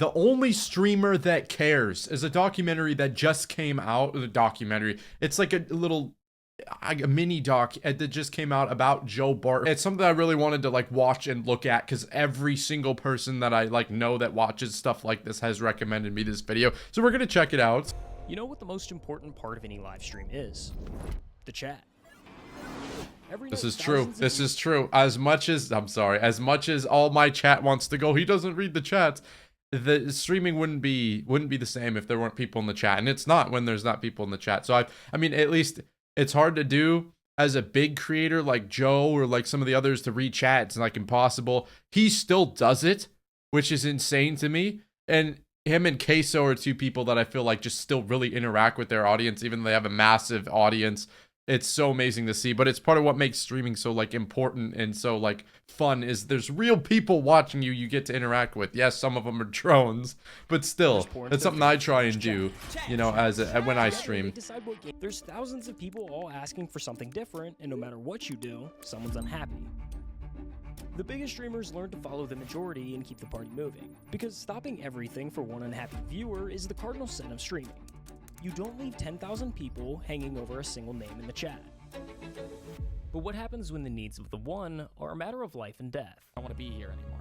The Only Streamer That Cares is a documentary that just came out. The documentary. It's like a little a mini doc that just came out about Joe Bart. It's something I really wanted to like watch and look at because every single person that I like know that watches stuff like this has recommended me this video. So we're gonna check it out. You know what the most important part of any live stream is? The chat. This is true. This is true. As much as all my chat wants to go, he doesn't read the chats. The streaming wouldn't be the same if there weren't people in the chat, and it's not when there's not people in the chat. So I mean, at least it's hard to do as a big creator like Joe or like some of the others to read chat. It's like impossible. He still does it, which is insane to me. And him and Queso are two people that I feel like just still really interact with their audience, even though they have a massive audience. It's so amazing to see, but it's part of what makes streaming so like important and so like fun is there's real people watching you get to interact with. Yes, some of them are drones, but still, that's something I try and do, you know, when I stream. There's thousands of people all asking for something different, and no matter what you do, someone's unhappy. The biggest streamers learn to follow the majority and keep the party moving, because stopping everything for one unhappy viewer is the cardinal sin of streaming. You don't leave 10,000 people hanging over a single name in the chat. But what happens when the needs of the one are a matter of life and death? I don't want to be here anymore.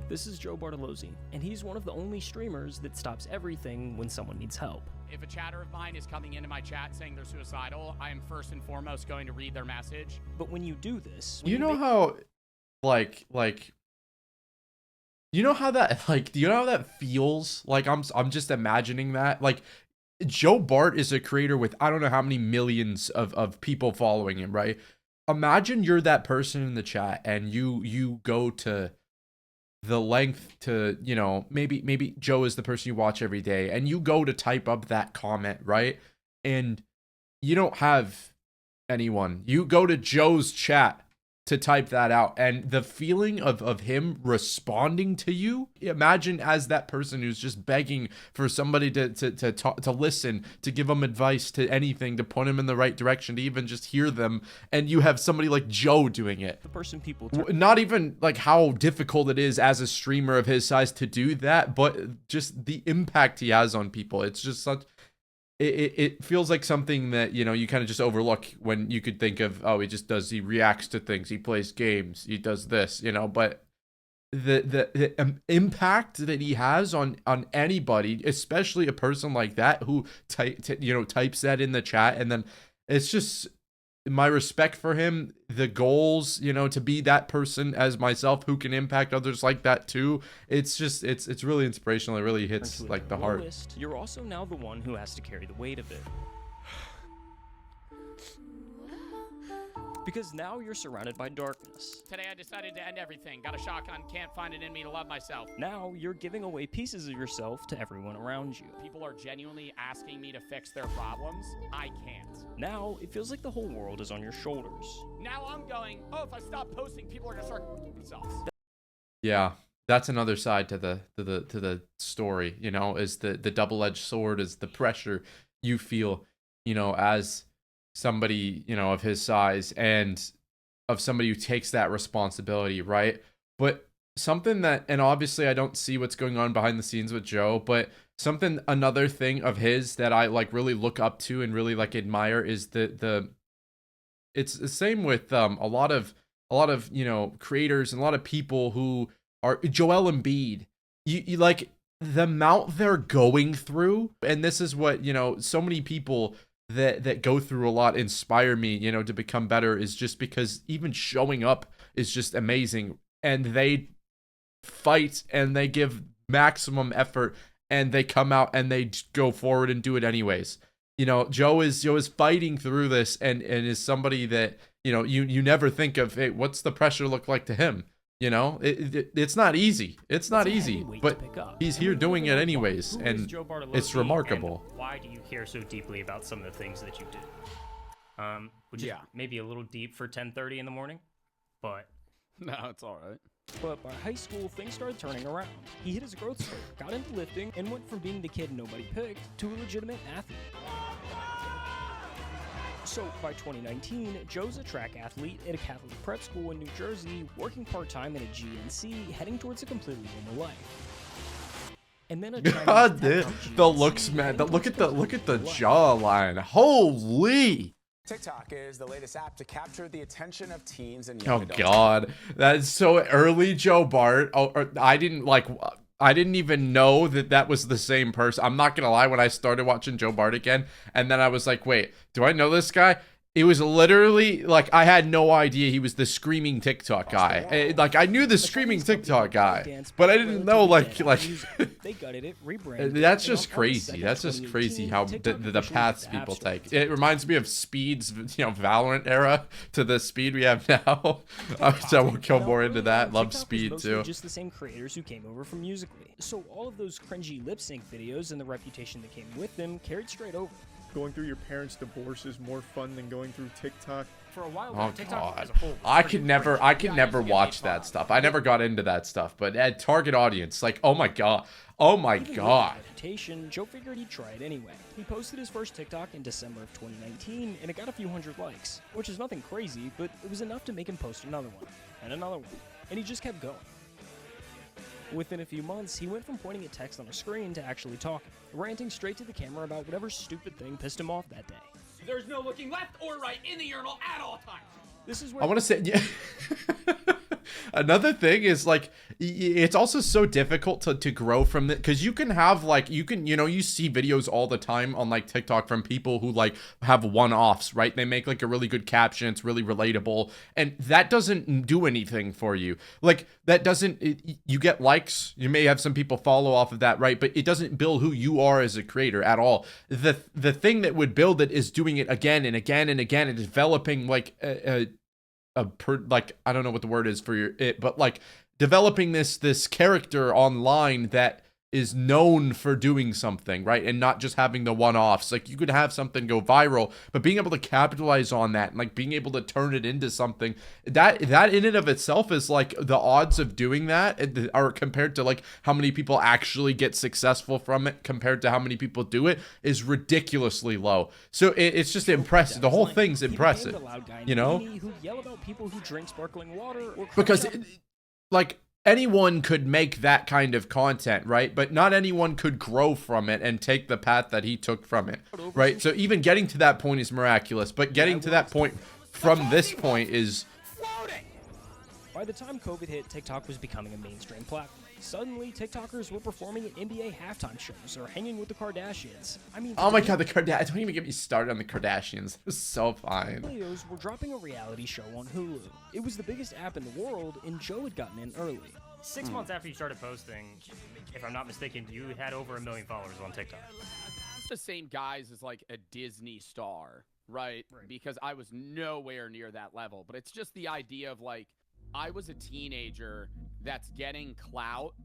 This is Joe Bartolozzi, and he's one of the only streamers that stops everything when someone needs help. If a chatter of mine is coming into my chat saying they're suicidal, I am first and foremost going to read their message. But when you do this... You know how, like... You know how that, like, do you know how that feels? Like, I'm just imagining that. Like, Joe Bart is a creator with I don't know how many millions of people following him, right? Imagine you're that person in the chat and you go to the length to, you know, maybe Joe is the person you watch every day and you go to type up that comment, right? And you don't have anyone. You go to Joe's chat to type that out, and the feeling of him responding to you, imagine as that person who's just begging for somebody to talk, to listen, to give them advice, to anything, to point him in the right direction, to even just hear them, and you have somebody like Joe doing it. The person people not even like how difficult it is as a streamer of his size to do that, but just the impact he has on people. It's just such it feels like something that, you know, you kind of just overlook when you could think of, oh, he reacts to things, he plays games, he does this, you know, but the impact that he has on anybody, especially a person like that who types that in the chat, and then it's just my respect for him, the goals, you know, to be that person as myself who can impact others like that too. It's just, it's really inspirational. It really hits like the heart. You're also now the one who has to carry the weight of it. Because now you're surrounded by darkness. Today I decided to end everything. Got a shotgun, can't find it in me to love myself. Now you're giving away pieces of yourself to everyone around you. People are genuinely asking me to fix their problems. I can't. Now it feels like the whole world is on your shoulders. Now I'm going, oh, if I stop posting, people are gonna start themselves. Yeah, that's another side to the story, you know, is the double-edged sword, is the pressure you feel, you know, as somebody, you know, of his size and of somebody who takes that responsibility, right? But something that, and obviously I don't see what's going on behind the scenes with Joe, but another thing of his that I like really look up to and really like admire is it's the same with a lot of, you know, creators and a lot of people who are Joel Embiid. You like the amount they're going through, and this is what, you know, so many people that go through a lot inspire me, you know, to become better, is just because even showing up is just amazing, and they fight and they give maximum effort and they come out and they go forward and do it anyways. You know, Joe is fighting through this and is somebody that, you know, you never think of, hey, what's the pressure look like to him? You know, it's not easy. It's not easy, but he's here doing it anyways, and it's remarkable. Why do you care so deeply about some of the things that you do? Which is maybe a little deep for 10:30 in the morning, but no, it's all right. But by high school, things started turning around. He hit his growth spurt, got into lifting, and went from being the kid nobody picked to a legitimate athlete. So by 2019, Joe's a track athlete at a Catholic prep school in New Jersey, working part-time at a GNC, heading towards a completely normal life. And then a Chinese God, tech the looks, man. Look at the jawline. Holy. TikTok is the latest app to capture the attention of teens and Oh young adults. God, that's so early, Joe Bart. Oh, I didn't even know that was the same person. I'm not gonna lie. When I started watching Joe Bart again, and then I was like, wait, do I know this guy? It was literally like I had no idea he was the screaming TikTok guy. Like I knew the screaming TikTok guy, but I didn't know like they gutted it, rebranded. that's just crazy. That's just crazy how the paths people take. It reminds me of Speed's Valorant era to the Speed we have now. So we'll go more into that. Love Speed too. Just the same creators who came over from Musical.ly. So all of those cringy lip sync videos and the reputation that came with them carried straight over. Going through your parents' divorce is more fun than going through TikTok. For a while, Oh TikTok God, as a whole, I could never watch that stuff. I never got into that stuff. But at target audience, like, oh my God, Even with the reputation, Joe figured he'd try it anyway. He posted his first TikTok in December of 2019, and it got a few hundred likes, which is nothing crazy, but it was enough to make him post another one, and another one, and he just kept going. Within a few months, he went from pointing at text on a screen to actually talking, ranting straight to the camera about whatever stupid thing pissed him off that day. There's no looking left or right in the urinal at all times. This is where I want to say, yeah. Another thing is like, it's also so difficult to grow from it because you can have like, you see videos all the time on like TikTok from people who like have one-offs, right? They make like a really good caption. It's really relatable. And that doesn't do anything for you. Like that doesn't, you get likes. You may have some people follow off of that, right? But it doesn't build who you are as a creator at all. The thing that would build it is doing it again and again and again and developing like like I don't know what the word is for it, but like developing this character online that is known for doing something, right? And not just having the one-offs. Like you could have something go viral, but being able to capitalize on that and like being able to turn it into something that in and of itself is like the odds of doing that are compared to like how many people actually get successful from it compared to how many people do it is ridiculously low. So it's just impressive. The whole thing's impressive, you know? Who yell about people who drink sparkling water or because like anyone could make that kind of content, right? But not anyone could grow from it and take the path that he took from it, right? So even getting to that point is miraculous, but getting to that point from this point is... By the time COVID hit, TikTok was becoming a mainstream platform. Suddenly, TikTokers were performing at NBA halftime shows or hanging with the Kardashians. I mean, oh my God, the Kardashians! Don't even get me started on the Kardashians. It was so fine. Leos were dropping a reality show on Hulu. It was the biggest app in the world, and Joe had gotten in early. 6 months after you started posting, if I'm not mistaken, you had over 1 million followers on TikTok. The same guys as like a Disney star, right? Because I was nowhere near that level. But it's just the idea of like, I was a teenager that's getting clout,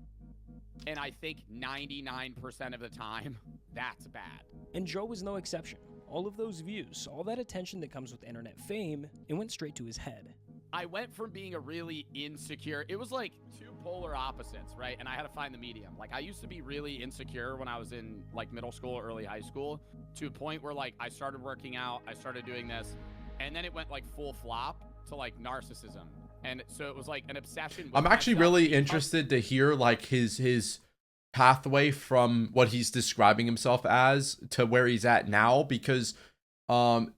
and I think 99% of the time, that's bad. And Joe was no exception. All of those views, all that attention that comes with internet fame, it went straight to his head. I went from being a really insecure, it was like two polar opposites, right? And I had to find the medium. Like I used to be really insecure when I was in like middle school or early high school, to a point where like I started working out, I started doing this, and then it went like full flop to like narcissism. And so it was like an obsession with I'm actually myself. really interested to hear like his pathway from what he's describing himself as to where he's at now, because to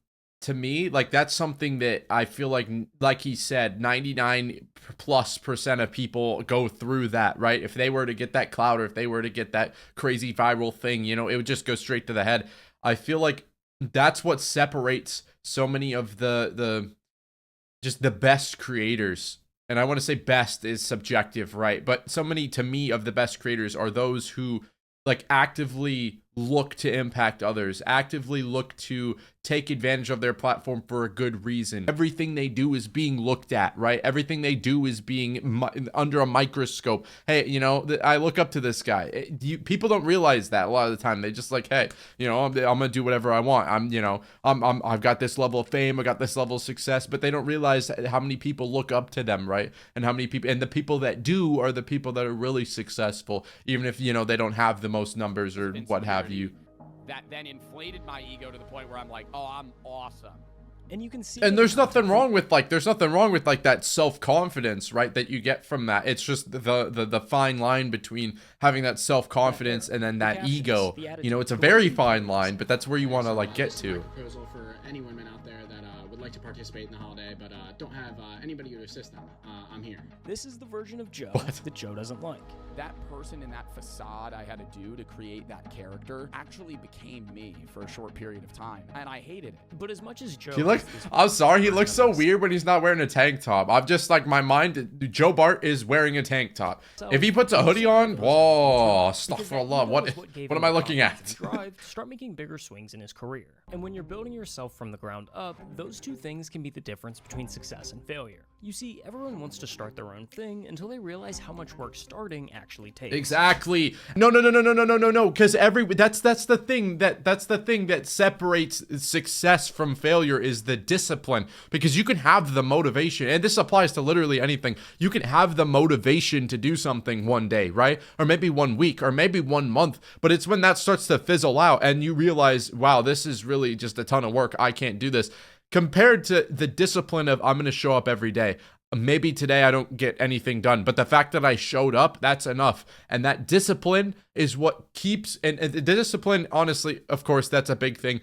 me, like that's something that I feel like he said, 99+% of people go through that, right? If they were to get that clout or if they were to get that crazy viral thing, you know, it would just go straight to the head. I feel like that's what separates so many of the just the best creators. And I want to say best is subjective, right? But so many, to me, of the best creators are those who like actively look to impact others, actively look to take advantage of their platform for a good reason. Everything they do is being looked at, right? Everything they do is being under a microscope. Hey, you know, I look up to this guy. People don't realize that a lot of the time. They just like, hey, you know, I'm gonna do whatever I want. I've got this level of fame, I got this level of success, but they don't realize how many people look up to them, right? And how many people, and the people that do are the people that are really successful, even if, you know, they don't have the most numbers or what have you. That then inflated my ego to the point where I'm like, oh, I'm awesome. And you can see And that there's in nothing content wrong with like that self-confidence, right, that you get from that. It's just the fine line between having that self-confidence and then the that captions, ego. the You know, attitude, it's a the way very you fine do line, things. but that's where you want to like get This is my to. proposal for any women out there that would like to participate in the holiday but don't have anybody to assist them. I'm here. This is the version of Joe What? that Joe doesn't like. That person in that facade I had to do to create that character actually became me for a short period of time, and I hated it. But as much as Joe He looks, has this I'm sorry, he looks so version of weird when he's not wearing a tank top. I'm just like, my mind, Joe Bart is wearing a tank top. If he puts a hoodie on, whoa, because that astaghfirullah, ego what is gave am him I the looking confidence at? and drive to start making bigger swings in his career. And when you're building yourself from the ground up, those two things can be the difference between success and failure. You see, everyone wants to start their own thing until they realize how much work starting actually takes. Exactly. No. Because that's the thing that separates success from failure is the discipline. Because you can have the motivation, and this applies to literally anything. You can have the motivation to do something one day, right? Or maybe 1 week, or maybe 1 month. But it's when that starts to fizzle out, and you realize, wow, this is really just a ton of work. I can't do this. Compared to the discipline of I'm going to show up every day. Maybe today I don't get anything done, but the fact that I showed up, that's enough. And that discipline is what keeps, and the discipline, honestly, of course, that's a big thing.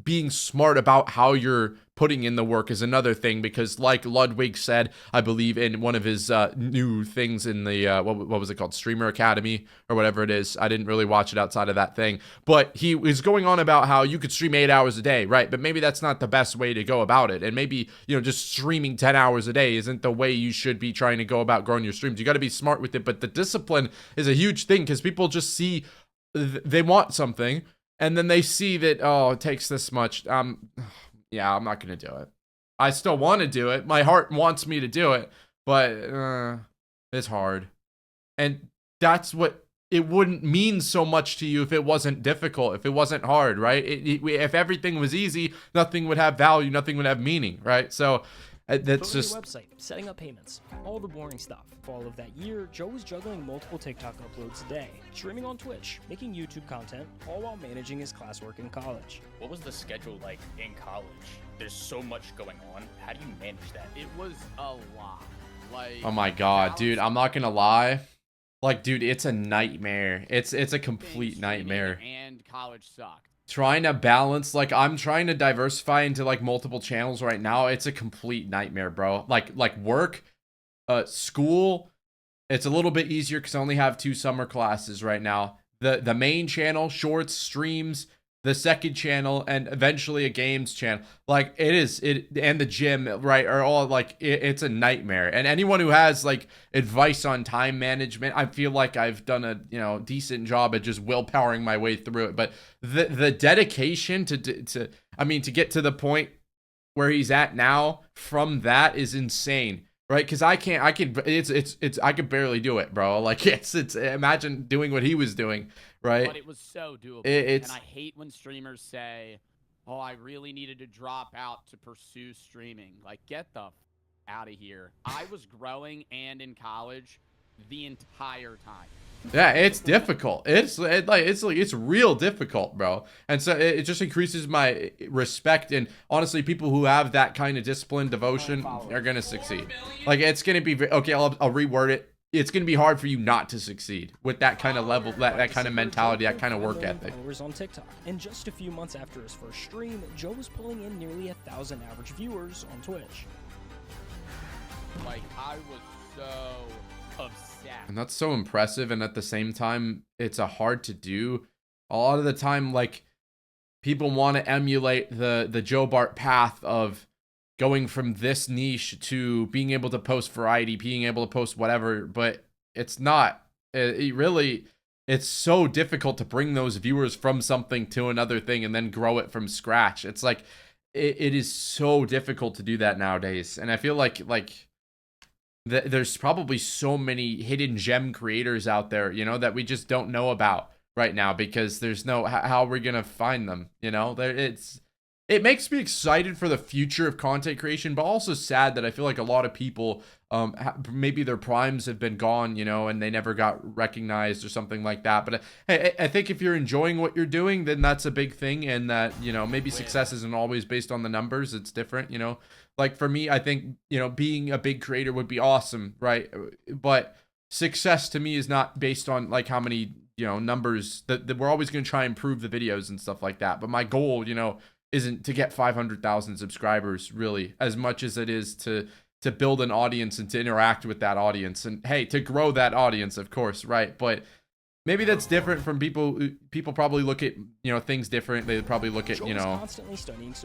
Being smart about how you're putting in the work is another thing, because like Ludwig said, I believe in one of his new things in the what was it called, Streamer Academy or whatever it is. I didn't really watch it outside of that thing, but he was going on about how you could stream 8 hours a day, right? But maybe that's not the best way to go about it, and maybe, you know, just streaming 10 hours a day isn't the way you should be trying to go about growing your streams. You got to be smart with it, but the discipline is a huge thing, because people just see they want something. And then they see that, oh, it takes this much. Yeah, I'm not going to do it. I still want to do it. My heart wants me to do it, but it's hard. And that's what, it wouldn't mean so much to you if it wasn't difficult, if it wasn't hard, right? If everything was easy, nothing would have value, nothing would have meaning, right? So that's Building just... your website, setting up payments, all the boring stuff. Fall of that year, Joe was juggling multiple TikTok uploads a day, streaming on Twitch, making YouTube content, all while managing his classwork in college. What was the schedule like in college? There's so much going on. How do you manage that? It was a lot. Like, Oh my God, dude, I'm not going to lie. Like, dude, it's a nightmare. It's a complete nightmare. And college sucked. Trying to balance, like, I'm trying to diversify into like multiple channels right now. It's a complete nightmare, bro. Like work, school, it's a little bit easier because I only have 2 summer classes right now. The main channel, shorts, streams, the second channel, and eventually a games channel. Like, and the gym, right, are all like, it's a nightmare. And anyone who has like advice on time management, I feel like I've done a, you know, decent job at just willpowering my way through it. But the dedication to get to the point where he's at now from that is insane. Right, because I could barely do it, bro. Like, it's imagine doing what he was doing, right? But it was so doable. And I hate when streamers say, "Oh, I really needed to drop out to pursue streaming." Like, get the out of here. I was growing and in college the entire time. Yeah, it's difficult. It's real difficult, bro. And so it just increases my respect. And honestly, people who have that kind of discipline, devotion, are gonna succeed. Like, it's gonna be okay. I'll reword it. It's gonna be hard for you not to succeed with that kind of level, that kind of mentality, that kind of work ethic. Followers on TikTok. And just a few months after his first stream, Joe was pulling in nearly 1,000 average viewers on Twitch. Like, I was so obsessed. And that's so impressive, and at the same time, it's a hard to do. A lot of the time, like, people want to emulate the Joe Bart path of going from this niche to being able to post variety, being able to post whatever, but it's not. It's so difficult to bring those viewers from something to another thing and then grow it from scratch. It's like, it is so difficult to do that nowadays. And I feel like there's probably so many hidden gem creators out there, you know, that we just don't know about right now, because there's no, how are we gonna find them, you know? it makes me excited for the future of content creation, but also sad that I feel like a lot of people, maybe their primes have been gone, you know, and they never got recognized or something like that. But I think if you're enjoying what you're doing, then that's a big thing. And that, you know, maybe success isn't always based on the numbers. It's different, you know, like for me, I think, you know, being a big creator would be awesome. Right. But success to me is not based on like how many, you know, numbers that we're always going to try and improve the videos and stuff like that. But my goal, you know, isn't to get 500,000 subscribers really, as much as it is to build an audience and to interact with that audience, and hey, to grow that audience, of course, right? But maybe that's different from people. People probably look at, you know, things different. They probably look at, you know,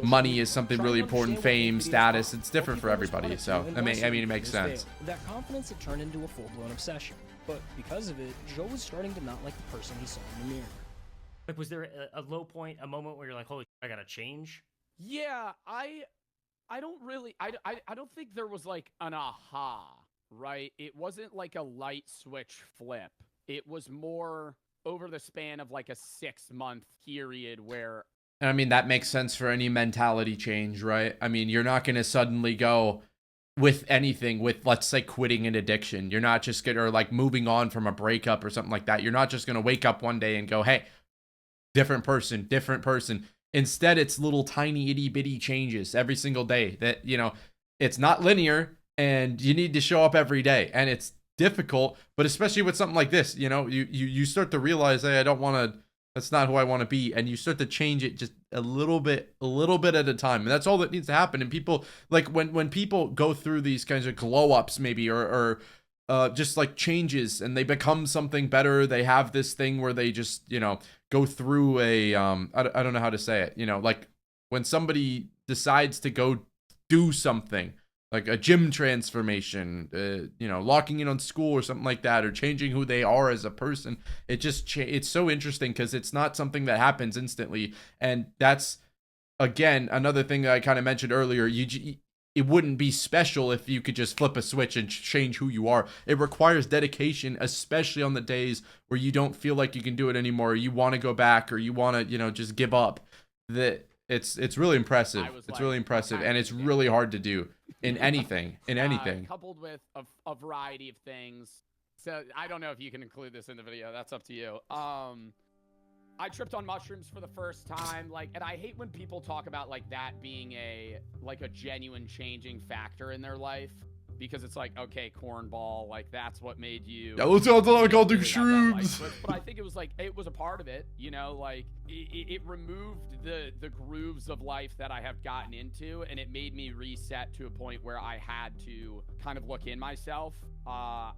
money is something really important, fame, status. It's different for everybody. So I mean, it makes sense. That confidence had turned into a full-blown obsession, but because of it, Joe was starting to not like the person he saw in the mirror. Like, was there a low point, a moment where you're like, holy, I gotta change? Yeah, I don't really, I don't think there was like an aha, right? It wasn't like a light switch flip. It was more over the span of like a 6-month period where. And I mean, that makes sense for any mentality change, right? I mean, you're not going to suddenly go with anything with, let's say, quitting an addiction. You're not just going to, or like moving on from a breakup or something like that. You're not just going to wake up one day and go, hey, different person, different person. Instead, it's little tiny itty bitty changes every single day that, you know, it's not linear and you need to show up every day. And it's difficult, but especially with something like this, you know, you start to realize, hey, I don't want to, that's not who I want to be. And you start to change it just a little bit at a time. And that's all that needs to happen. And people, like when people go through these kinds of glow ups, maybe, or just like changes, and they become something better. They have this thing where they just, you know, go through a, I don't know how to say it, you know, like when somebody decides to go do something, like a gym transformation, you know, locking in on school or something like that, or changing who they are as a person. It just, it's so interesting because it's not something that happens instantly. And that's, again, another thing that I kind of mentioned earlier. It wouldn't be special if you could just flip a switch and change who you are. It requires dedication, especially on the days where you don't feel like you can do it anymore, or you want to go back, or you want to, you know, just give up. That it's really impressive. It's really impressive, and it's really hard to do in anything. Coupled with a variety of things. So I don't know if you can include this in the video. That's up to you. I tripped on mushrooms for the first time, like, and I hate when people talk about like that being a genuine changing factor in their life, because it's like, okay, cornball, like that's what made you. Yeah, let's all go do shrooms. But I think it was like, it was a part of it, you know, like it removed the grooves of life that I have gotten into, and it made me reset to a point where I had to kind of look in myself. A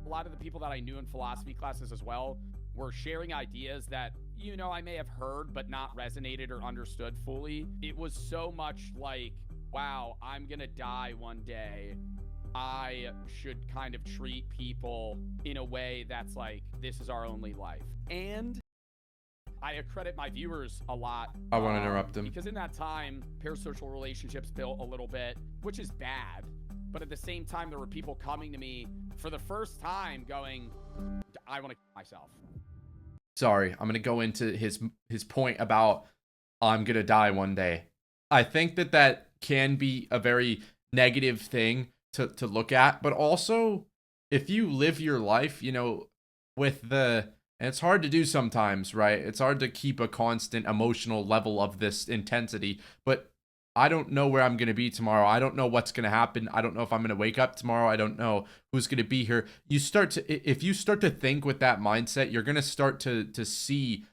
lot of the people that I knew in philosophy classes as well were sharing ideas that, you know, I may have heard but not resonated or understood fully. It was so much like, wow, I'm gonna die one day. I should kind of treat people in a way that's like, this is our only life. And I accredit my viewers a lot. I want to interrupt them. Because in that time, parasocial relationships built a little bit, which is bad. But at the same time, there were people coming to me for the first time going, I want to kill myself. Sorry, I'm going to go into his point about I'm going to die one day. I think that can be a very negative thing to look at, but also if you live your life, you know, and it's hard to do sometimes, right? It's hard to keep a constant emotional level of this intensity, but I don't know where I'm going to be tomorrow. I don't know what's going to happen. I don't know if I'm going to wake up tomorrow. I don't know who's going to be here. If you start to think with that mindset, you're going to start to see,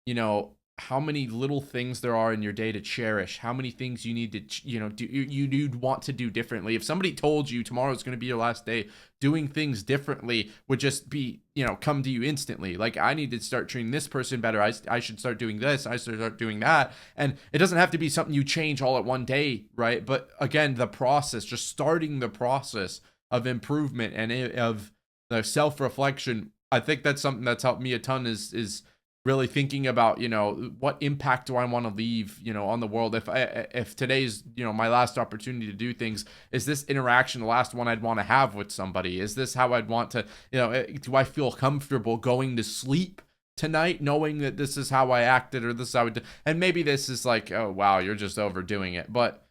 you know, how many little things there are in your day to cherish, how many things you need to, you know, you'd want to do differently. If somebody told you tomorrow's going to be your last day, doing things differently would just be, you know, come to you instantly. Like, I need to start treating this person better. I should start doing this. I should start doing that. And it doesn't have to be something you change all at one day, right? But again, the process, just starting the process of improvement and of the self-reflection, I think that's something that's helped me a ton is really thinking about, you know, what impact do I want to leave, you know, on the world? If today's, you know, my last opportunity to do things, is this interaction the last one I'd want to have with somebody? Is this how I'd want to, you know, do I feel comfortable going to sleep tonight, knowing that this is how I acted or this is how I did. And maybe this is like, oh, wow, you're just overdoing it. But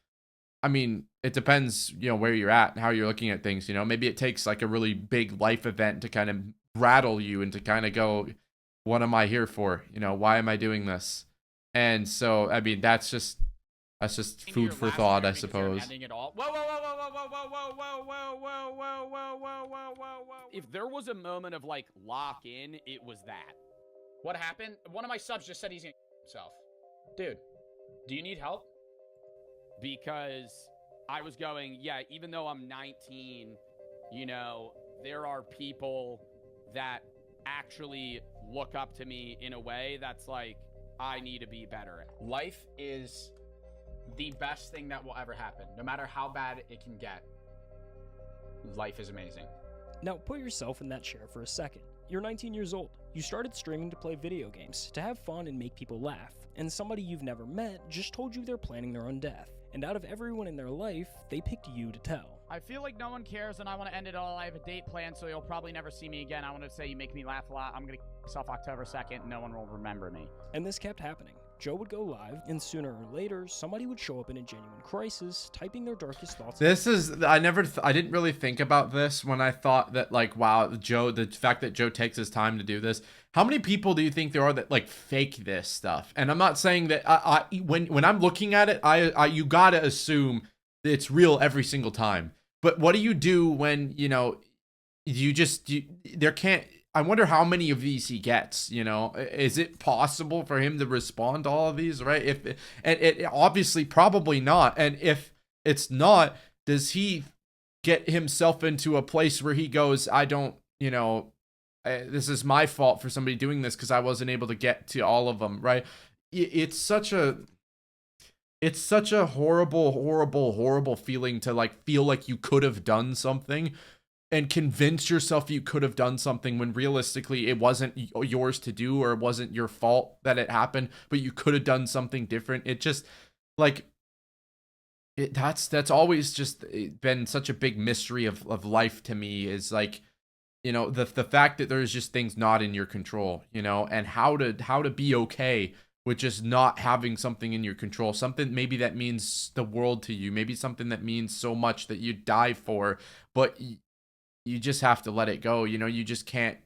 I mean, it depends, you know, where you're at and how you're looking at things. You know, maybe it takes like a really big life event to kind of rattle you and to kind of go, what am I here for? You know, why am I doing this? And so, I mean, that's just food for thought, I suppose. If there was a moment of like lock in, it was that. What happened? One of my subs just said he's gonna himself. Dude, do you need help? Because I was going, yeah, even though I'm 19, you know, there are people that actually look up to me in a way that's like, I need to be better at. Life is the best thing that will ever happen. No matter how bad it can get, life is amazing. Now, put yourself in that chair for a second. You're 19 years old. You started streaming to play video games, to have fun and make people laugh, and somebody you've never met just told you they're planning their own death. And out of everyone in their life, they picked you to tell. I feel like no one cares and I want to end it all. I have a date planned, so you'll probably never see me again. I want to say you make me laugh a lot. I'm going to myself October 2nd. No one will remember me. And this kept happening. Joe would go live, and sooner or later, somebody would show up in a genuine crisis, typing their darkest thoughts. This is, I didn't really think about this when I thought that, like, wow, Joe, the fact that Joe takes his time to do this. How many people do you think there are that like fake this stuff? And I'm not saying that when I'm looking at it, you gotta assume that it's real every single time. But what do you do when, you know, there can't, I wonder how many of these he gets, you know. Is it possible for him to respond to all of these, right? And it obviously probably not. And if it's not, does he get himself into a place where he goes, I don't, you know, this is my fault for somebody doing this because I wasn't able to get to all of them, right? It's such a horrible feeling to like feel like you could have done something and convince yourself you could have done something when realistically it wasn't yours to do, or it wasn't your fault that it happened, but you could have done something different. It just like that's always just been such a big mystery of life to me, is like, you know, the fact that there's just things not in your control, you know, and how to be okay with just not having something in your control, something maybe that means the world to you, maybe something that means so much that you die for, but you just have to let it go. You know, you can't,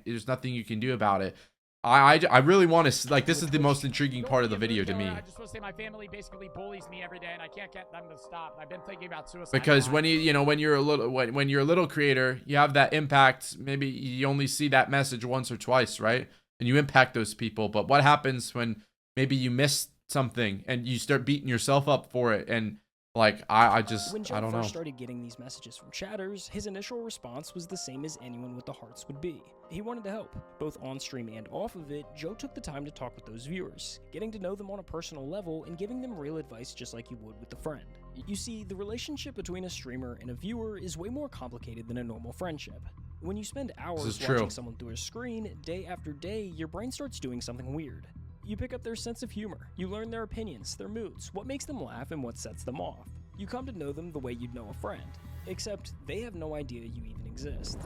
there's nothing you can do about it. I really want to, like, this is the most intriguing part of the video to me. I just want to say my family basically bullies me every day and I can't get them to stop. I've been thinking about suicide. Because when you're a little creator, you have that impact. Maybe you only see that message once or twice, right? And you impact those people. But what happens when maybe you miss something and you start beating yourself up for it? And like, I When Joe don't know. first started getting these messages from chatters, his initial response was the same as anyone with the hearts would be. He wanted to help. Both on stream and off of it, Joe took the time to talk with those viewers, getting to know them on a personal level and giving them real advice just like you would with a friend. You see, the relationship between a streamer and a viewer is way more complicated than a normal friendship. When you spend hours watching someone through a screen, day after day, your brain starts doing something weird. You pick up their sense of humor, you learn their opinions, their moods, what makes them laugh and what sets them off. You come to know them the way you'd know a friend, except they have no idea you even exist.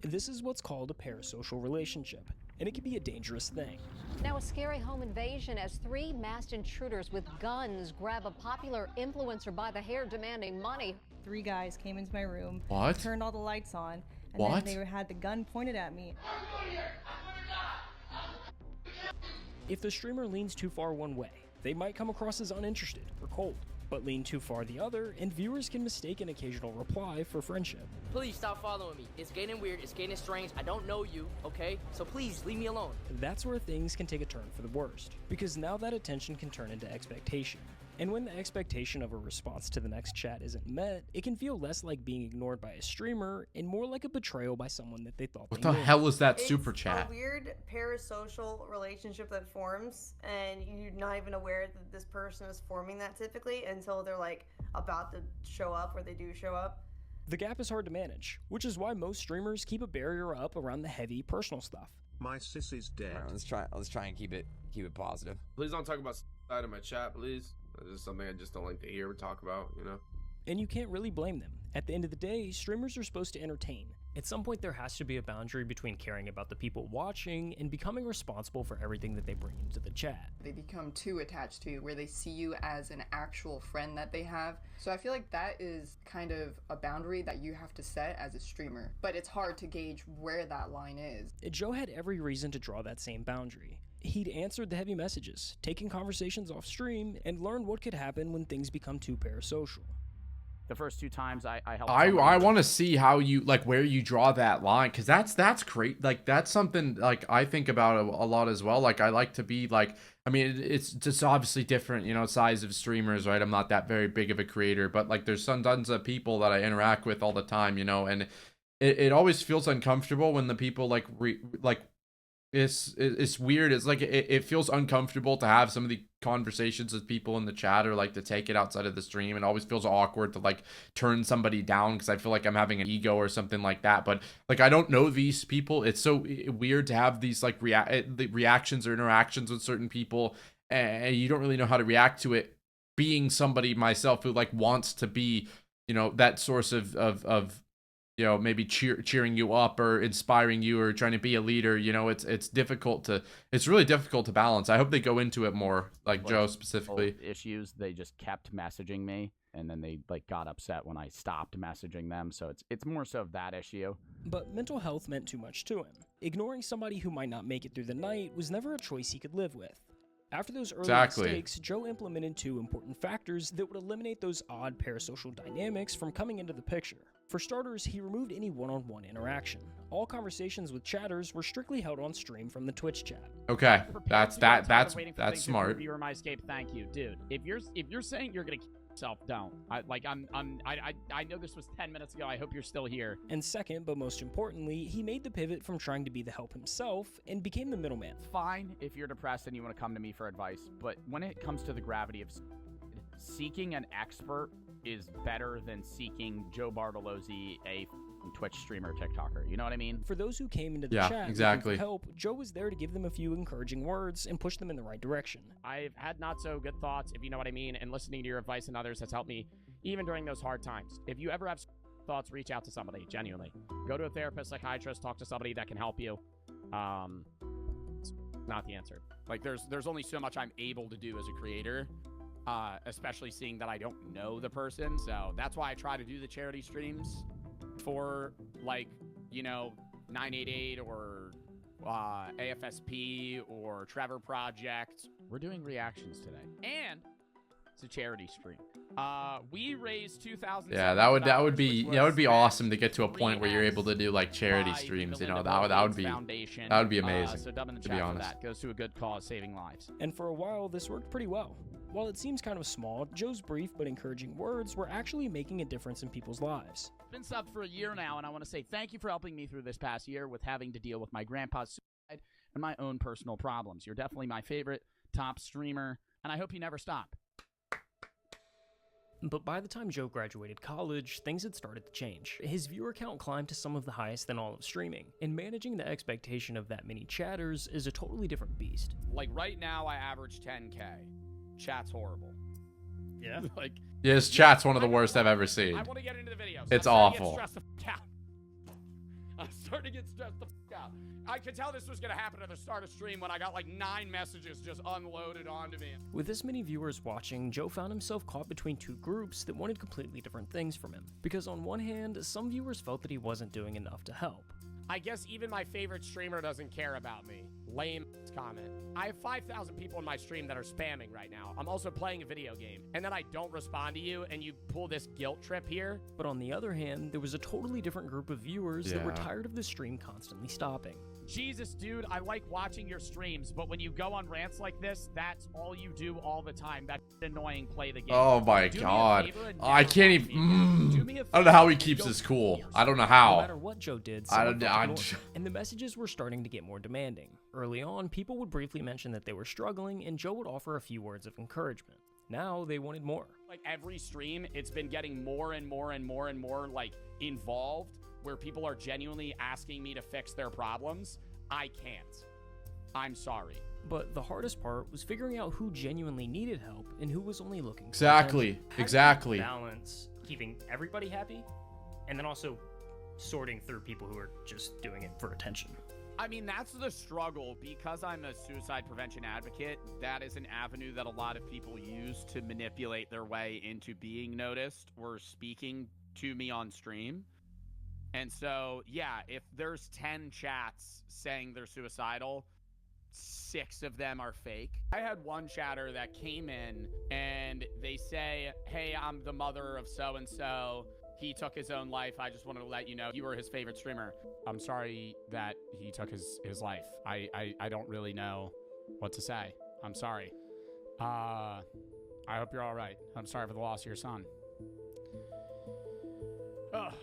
This is what's called a parasocial relationship, and it can be a dangerous thing. Now a scary home invasion as 3 masked intruders with guns grab a popular influencer by the hair demanding money. 3 guys came into my room, What? turned all the lights on, and What? then they had the gun pointed at me. If the streamer leans too far one way, they might come across as uninterested or cold, but lean too far the other, and viewers can mistake an occasional reply for friendship. Please stop following me. It's getting weird, it's getting strange. I don't know you, okay? So please leave me alone. That's where things can take a turn for the worst, because now that attention can turn into expectation. And when the expectation of a response to the next chat isn't met, it can feel less like being ignored by a streamer and more like a betrayal by someone that they thought What they the knew. hell is that It's super chat? a weird parasocial relationship that forms, and you're not even aware that this person is forming that typically until they're like about to show up, or they do show up. The gap is hard to manage, which is why most streamers keep a barrier up around the heavy personal stuff. My sis is dead. Right, let's try and keep it positive. Please don't talk about side of my chat, please. This is something I just don't like to hear or talk about, you know? And you can't really blame them. At the end of the day, streamers are supposed to entertain, At some point, there has to be a boundary between caring about the people watching and becoming responsible for everything that they bring into the chat. They become too attached to you, where they see you as an actual friend that they have. So I feel like that is kind of a boundary that you have to set as a streamer, but it's hard to gauge where that line is. Joe had every reason to draw that same boundary. He'd answered the heavy messages, taken conversations off stream, and learned what could happen when things become too parasocial. The first 2 times I helped. I want to see how you like where you draw that line, because that's great. Like that's something like I think about a lot as well. Like I like to be like, I mean, it's just obviously different, you know, size of streamers, right? I'm not that very big of a creator, but like there's some tons of people that I interact with all the time, you know, and it always feels uncomfortable when the people like it's weird. It's like it feels uncomfortable to have some of the conversations with people in the chat, or like to take it outside of the stream. It always feels awkward to like turn somebody down because I feel like I'm having an ego or something like that. But like I don't know these people. It's so weird to have these like reactions or interactions with certain people, and you don't really know how to react to it. Being somebody myself who like wants to be, you know, that source of you know, maybe cheering you up or inspiring you or trying to be a leader, you know, it's really difficult to balance. I hope they go into it more, like Joe specifically. Issues, they just kept messaging me, and then they like got upset when I stopped messaging them. So it's more so of that issue. But mental health meant too much to him. Ignoring somebody who might not make it through the night was never a choice he could live with. After those early mistakes, Joe implemented 2 important factors that would eliminate those odd parasocial dynamics from coming into the picture. For starters, he removed any one-on-one interaction. All conversations with chatters were strictly held on stream from the Twitch chat. Okay, that's smart. Viewer my escape, thank you, dude. If you're saying you're gonna kill yourself, don't. I know this was 10 minutes ago. I hope you're still here. And second, but most importantly, he made the pivot from trying to be the help himself and became the middleman. Fine if you're depressed and you want to come to me for advice, but when it comes to the gravity of seeking an expert is better than seeking Joe Bartolozzi, a Twitch streamer, TikToker. You know what I mean? For those who came into the chat exactly. looking for help, Joe was there to give them a few encouraging words and push them in the right direction. I've had not so good thoughts, if you know what I mean, and listening to your advice and others has helped me even during those hard times. If you ever have thoughts, reach out to somebody, genuinely. Go to a therapist, psychiatrist, talk to somebody that can help you. It's not the answer. Like, there's only so much I'm able to do as a creator. Especially seeing that I don't know the person. So that's why I try to do the charity streams for, like, you know, 988 or AFSP or Trevor Project. We're doing reactions today. And it's a charity stream. We raised $2,000. Yeah, that would be awesome to get to a point where you're able to do like charity streams. You know, that would be amazing. So dub in the to chat be for honest. that. Goes to a good cause, saving lives. And for a while, this worked pretty well. While it seems kind of small, Joe's brief but encouraging words were actually making a difference in people's lives. I've been subbed for a year now, and I want to say thank you for helping me through this past year with having to deal with my grandpa's suicide and my own personal problems. You're definitely my favorite top streamer, and I hope you never stop. But by the time Joe graduated college, things had started to change. His viewer count climbed to some of the highest in all of streaming, and managing the expectation of that many chatters is a totally different beast. Like right now, I average 10K. Chat's horrible. Yeah. Like, yeah, his chat's one of the worst I've ever seen. I want to get into the video. It's I'm awful. starting to get stressed the f out. I could tell this was going to happen at the start of stream when I got like 9 messages just unloaded onto me. With this many viewers watching, Joe found himself caught between 2 groups that wanted completely different things from him. Because on one hand, some viewers felt that he wasn't doing enough to help. I guess even my favorite streamer doesn't care about me. Lame comment. I have 5,000 people in my stream that are spamming right now. I'm also playing a video game. And then I don't respond to you and you pull this guilt trip here. But on the other hand, there was a totally different group of viewers that were tired of the stream constantly stopping. Jesus, dude, I like watching your streams, but when you go on rants like this, that's all you do all the time. That's annoying. Play the game. Oh my god. I can't even. I don't know how he keeps his cool. I don't know how. No matter what Joe did, and the messages were starting to get more demanding. Early on, people would briefly mention that they were struggling, and Joe would offer a few words of encouragement. Now they wanted more. Like every stream, it's been getting more and more and more and more like involved, where people are genuinely asking me to fix their problems. I can't. I'm sorry. But the hardest part was figuring out who genuinely needed help and who was only looking for Exactly. attention. How do you balance keeping everybody happy and then also sorting through people who are just doing it for attention. I mean, that's the struggle. Because I'm a suicide prevention advocate, that is an avenue that a lot of people use to manipulate their way into being noticed or speaking to me on stream. And so, yeah, if there's 10 chats saying they're suicidal, 6 of them are fake. I had one chatter that came in and they say, hey, I'm the mother of so-and-so. He took his own life. I just wanted to let you know you were his favorite streamer. I'm sorry that he took his life. I don't really know what to say. I'm sorry. I hope you're all right. I'm sorry for the loss of your son. Ugh.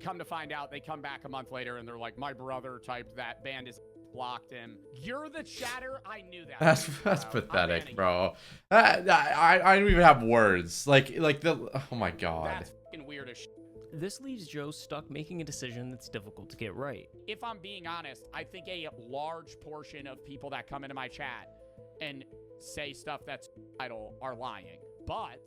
Come to find out, they come back a month later and they're like, my brother typed that, banned his, blocked him. You're the chatter? I knew that. That's pathetic, bro. I don't even have words. Like the, oh my God. That's fucking weird as shit. This leaves Joe stuck making a decision that's difficult to get right. If I'm being honest, I think a large portion of people that come into my chat and say stuff that's idle are lying. But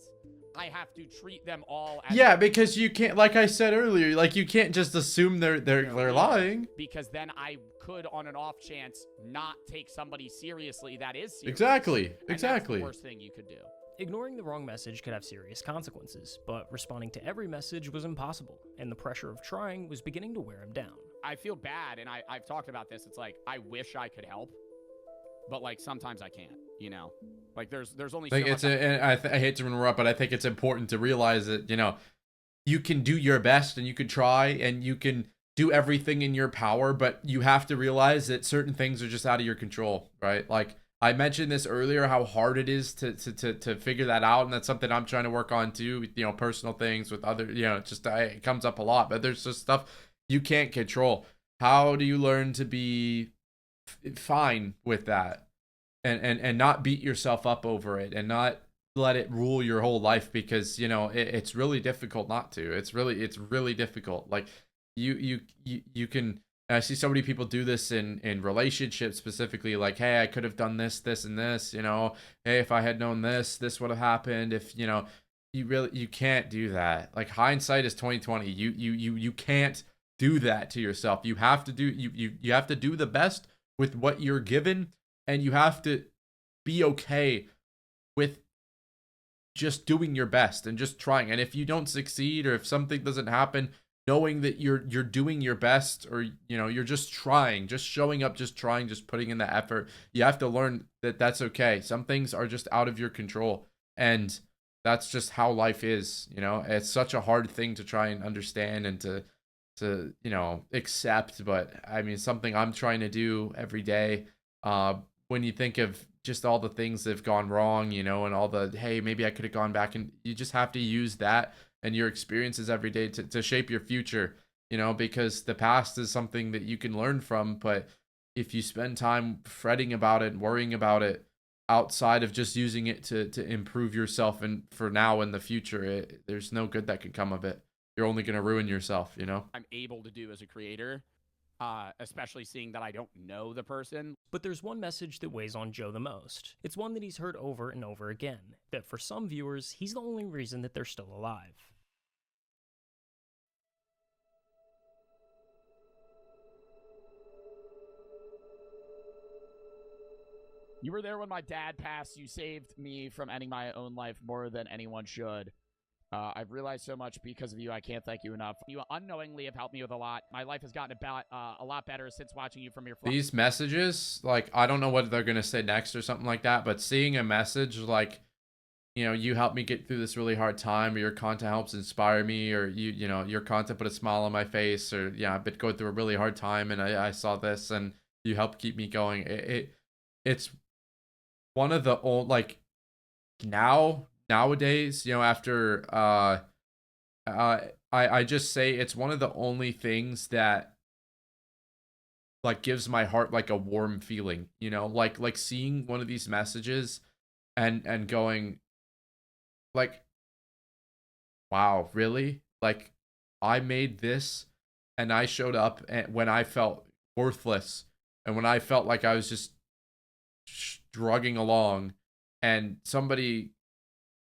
I have to treat them all as... Yeah, because you can't, like I said earlier, like you can't just assume they're lying. Because then I could, on an off chance, not take somebody seriously that is serious. Exactly. That's the worst thing you could do. Ignoring the wrong message could have serious consequences, but responding to every message was impossible, and the pressure of trying was beginning to wear him down. I feel bad, and I've talked about this. It's like, I wish I could help, but like sometimes I can't, you know? Like there's only so much. I hate to interrupt, but I think it's important to realize that, you know, you can do your best and you can try and you can do everything in your power, but you have to realize that certain things are just out of your control, right? Like I mentioned this earlier, how hard it is to figure that out. And that's something I'm trying to work on too, you know, personal things with other, you know, just it comes up a lot, but there's just stuff you can't control. How do you learn to be fine with that and not beat yourself up over it and not let it rule your whole life? Because, you know, it's really difficult not to. It's really difficult. Like you can, I see so many people do this in relationships specifically, like, hey, I could have done this, and this, you know, hey, if I had known this would have happened. If, you know, you can't do that. Like hindsight is 2020. You can't do that to yourself. You have to do, you have to do the best with what you're given, and you have to be okay with just doing your best and just trying. And if you don't succeed, or if something doesn't happen, knowing that you're doing your best, or, you know, you're just trying, just showing up, just trying, just putting in the effort. You have to learn that that's okay. Some things are just out of your control, and that's just how life is. You know, it's such a hard thing to try and understand and to you know, accept. But I mean, something I'm trying to do every day. When you think of just all the things that have gone wrong, you know, and all the, hey, maybe I could have gone back, and you just have to use that and your experiences every day to shape your future, you know, because the past is something that you can learn from. But if you spend time fretting about it, worrying about it, outside of just using it to improve yourself and for now and the future, there's no good that can come of it. You're only going to ruin yourself, you know? I'm able to do as a creator, especially seeing that I don't know the person. But there's one message that weighs on Joe the most. It's one that he's heard over and over again, that for some viewers, he's the only reason that they're still alive. You were there when my dad passed. You saved me from ending my own life more than anyone should. I've realized so much because of you. I can't thank you enough. You unknowingly have helped me with a lot. My life has gotten a lot better since watching you from your phone. These messages, like, I don't know what they're going to say next or something like that, but seeing a message like, you know, you helped me get through this really hard time, or your content helps inspire me, or you know, your content put a smile on my face, or, yeah, I've been going through a really hard time and I saw this and you helped keep me going. It's one of the old, like, nowadays, you know, after I just say it's one of the only things that, like, gives my heart like a warm feeling, you know, like seeing one of these messages and going like, wow, really? Like, I made this and I showed up when I felt worthless and when I felt like I was just struggling along, and somebody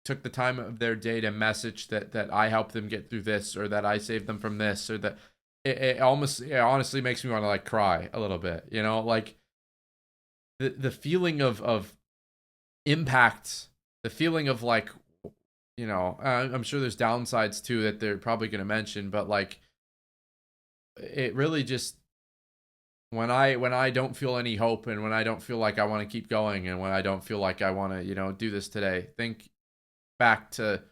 took the time of their day to message that I helped them get through this, or that I saved them from this, or that it honestly makes me want to like cry a little bit, you know, like the feeling of impact, the feeling of like, you know, I'm sure there's downsides too that they're probably going to mention, but like it really just, when I don't feel any hope, and when I don't feel like I want to keep going, and when I don't feel like I want to, you know, do this today, think back to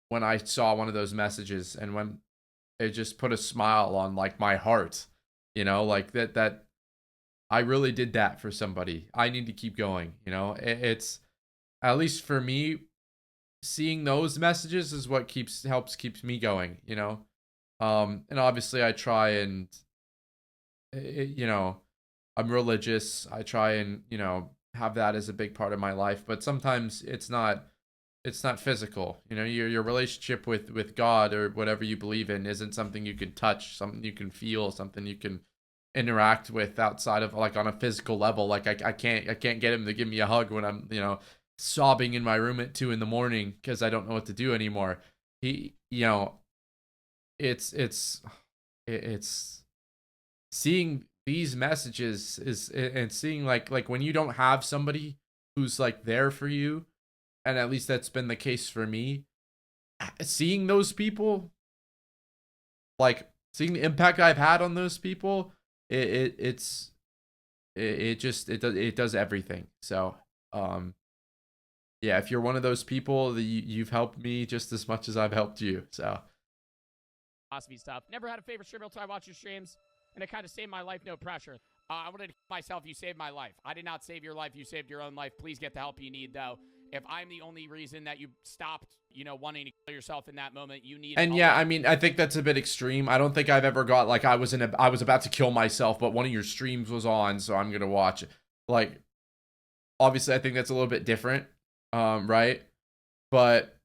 when I saw one of those messages, and when it just put a smile on like my heart, you know, like that I really did that for somebody. I need to keep going, you know. It's, at least for me, seeing those messages is what keeps me going, you know. And obviously I try and you know, I'm religious. I try and, you know, have that as a big part of my life, but sometimes it's not physical. You know, your relationship with God or whatever you believe in isn't something you can touch, something you can feel, something you can interact with outside of like on a physical level. Like I can't get him to give me a hug when I'm, you know, sobbing in my room at 2 a.m. because I don't know what to do anymore. He, you know, it's seeing these messages is, and seeing like when you don't have somebody who's like there for you, and at least that's been the case for me, seeing those people, like seeing the impact I've had on those people, it does everything. So yeah, if you're one of those people, you've helped me just as much as I've helped you. So philosophy stuff. Never had a favorite streamer until I watched your streams, and it kind of saved my life. No pressure. I wanted to myself. You saved my life. I did not save your life. You saved your own life. Please get the help you need, though. If I'm the only reason that you stopped, you know, wanting to kill yourself in that moment, you need. And yeah, I mean, I think that's a bit extreme. I don't think I've ever got like I was about to kill myself, but one of your streams was on, so I'm gonna watch it. Like, obviously, I think that's a little bit different, right? But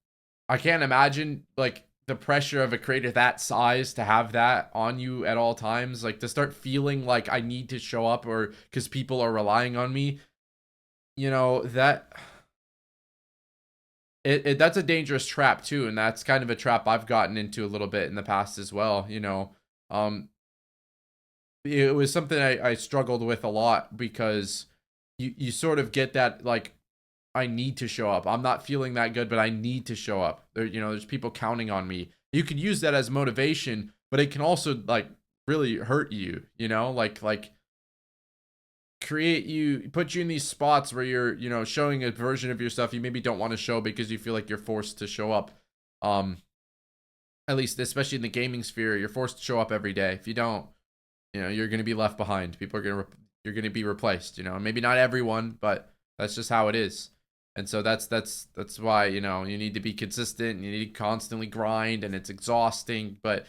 I can't imagine like the pressure of a creator that size to have that on you at all times, like to start feeling like I need to show up or because people are relying on me. You know, that that's a dangerous trap too, and that's kind of a trap I've gotten into a little bit in the past as well. You know, it was something I struggled with a lot because you sort of get that like, I need to show up. I'm not feeling that good, but I need to show up. There, you know, there's people counting on me. You could use that as motivation, but it can also like really hurt you. You know, like put you in these spots where you're, you know, showing a version of yourself you maybe don't want to show because you feel like you're forced to show up. At least, especially in the gaming sphere, you're forced to show up every day. If you don't, you know, you're going to be left behind. You're going to be replaced, you know, maybe not everyone, but that's just how it is. And so that's why, you know, you need to be consistent and you need to constantly grind, and it's exhausting, but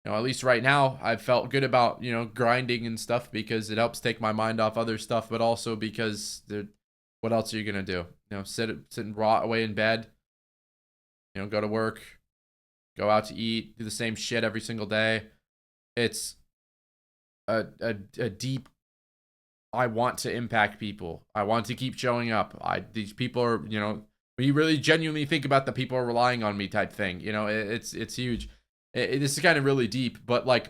you know, at least right now I've felt good about, you know, grinding and stuff because it helps take my mind off other stuff, but also because what else are you going to do? You know, sit and rot away in bed, you know, go to work, go out to eat, do the same shit every single day. It's a deep, I want to impact people. I want to keep showing up. These people are, you know, when you really genuinely think about the people are relying on me type thing, you know, it's huge. This is kind of really deep, but like,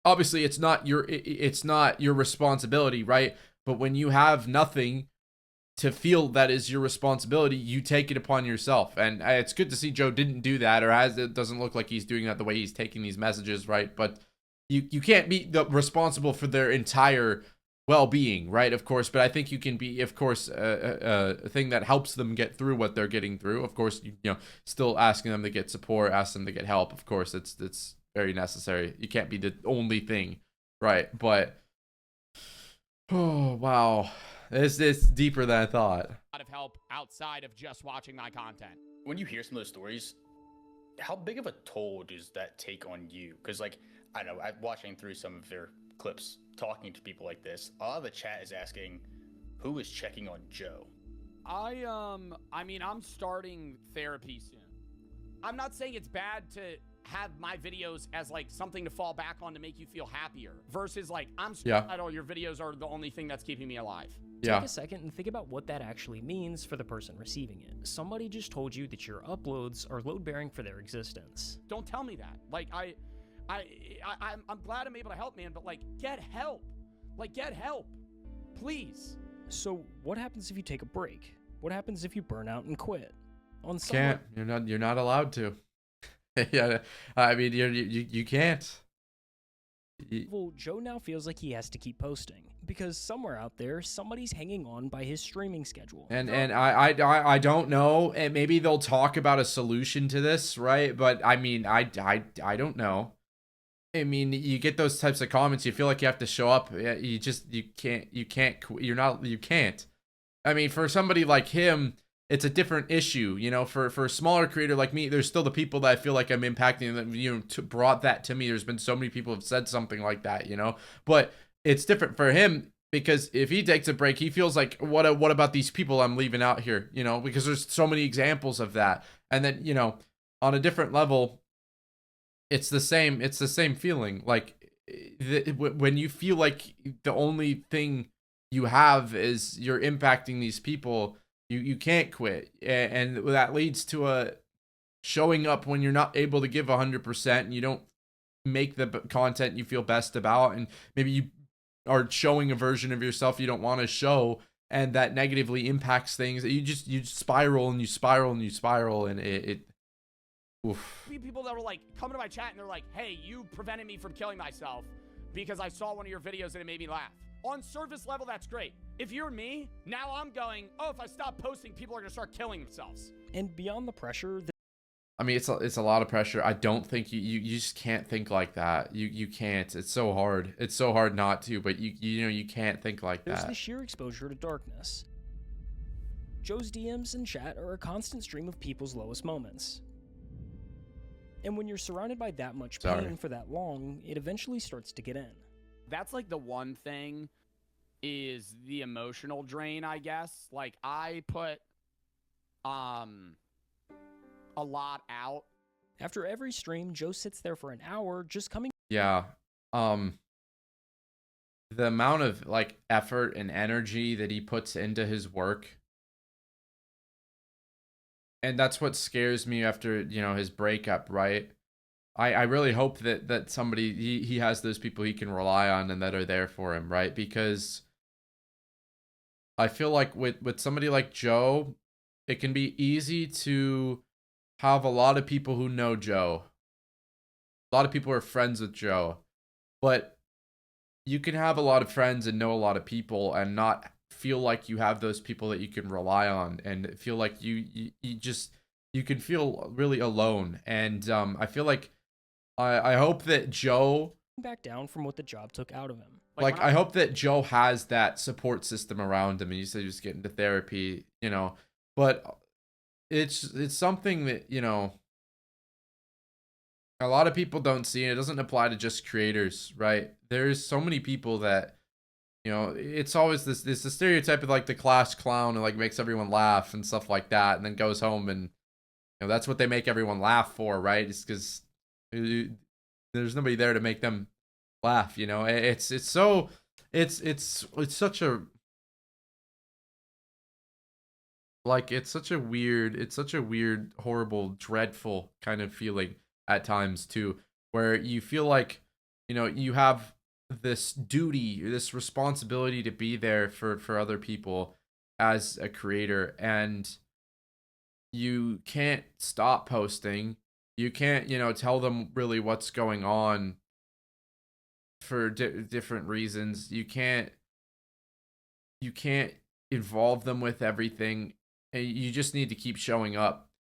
obviously it's not your responsibility, right? But when you have nothing to feel that is your responsibility, you take it upon yourself. And it's good to see Joe didn't do that, or it doesn't look like he's doing that the way he's taking these messages, right? But you can't be responsible for their entire well-being, right? Of course, but I think you can be, of course, a thing that helps them get through what they're getting through. Of course, you know, still asking them to get support, ask them to get help. Of course, it's very necessary. You can't be the only thing, right? But oh wow, it's deeper than I thought. A lot of help outside of just watching my content. When you hear some of those stories, how big of a toll does that take on you? Because like, I don't know, I'm watching through some of their clips, talking to people like this, a lot of the chat is asking, who is checking on Joe? I mean, I'm starting therapy soon. I'm not saying it's bad to have my videos as like something to fall back on to make you feel happier versus like I'm Yeah. suicidal, your videos are the only thing that's keeping me alive. Take a second and think about what that actually means for the person receiving it. Somebody just told you that your uploads are load-bearing for their existence. Don't tell me that. Like I'm glad I'm able to help, man, but like get help. Like get help. Please. So what happens if you take a break? What happens if you burn out and quit? On some Can't. You're not allowed to. Yeah. I mean, you can't. Well, Joe now feels like he has to keep posting because somewhere out there, somebody's hanging on by his streaming schedule. And I don't know, and maybe they'll talk about a solution to this, right? But I mean, I don't know. I mean, you get those types of comments, you feel like you have to show up. You can't. I mean, for somebody like him, it's a different issue, you know. For a smaller creator like me, there's still the people that I feel like I'm impacting that, you know, brought that to me. There's been so many people have said something like that, you know. But it's different for him because if he takes a break, he feels like, what about these people I'm leaving out here, you know? Because there's so many examples of that. And then, you know, on a different level, it's the same feeling. Like when you feel like the only thing you have is you're impacting these people, you can't quit, and that leads to a showing up when you're not able to give 100% and you don't make the content you feel best about, and maybe you are showing a version of yourself you don't want to show, and that negatively impacts things. You spiral and you spiral and you spiral, and it oof. People that were like coming to my chat and they're like, hey, you prevented me from killing myself because I saw one of your videos and it made me laugh. On surface level, that's great. If you're me, now I'm going, oh, if I stop posting, people are gonna start killing themselves. And beyond the pressure, I mean, it's a lot of pressure. I don't think you just can't think like that. You can't. It's so hard. It's so hard not to, but you know, you can't think like there's that. the sheer exposure to darkness. Joe's DMs and chat are a constant stream of people's lowest moments. And when you're surrounded by that much pain for that long, it eventually starts to get in. That's like the one thing is the emotional drain, I guess. Like I put a lot out. After every stream, Joe sits there for an hour just coming. Yeah. The amount of like effort and energy that he puts into his work. And that's what scares me after, you know, his breakup, right? I really hope that somebody, he has those people he can rely on and that are there for him, right? Because I feel like with somebody like Joe, it can be easy to have a lot of people who know Joe. A lot of people are friends with Joe. But you can have a lot of friends and know a lot of people and not feel like you have those people that you can rely on, and feel like you can feel really alone. And I feel like I hope that Joe back down from what the job took out of him. Like I hope that Joe has that support system around him. And you said he was getting to therapy, you know, but it's something that, you know, a lot of people don't see. It doesn't apply to just creators, right? There's so many people that, you know, it's always this the stereotype of like the class clown who like makes everyone laugh and stuff like that, and then goes home and, you know, that's what they make everyone laugh for, right? It's because there's nobody there to make them laugh, you know. It's such a like it's such a weird, horrible, dreadful kind of feeling at times too, where you feel like, you know, you have this duty, this responsibility to be there for other people as a creator, and you can't stop posting. You can't, you know, tell them really what's going on for different reasons. You can't involve them with everything. You just need to keep showing up.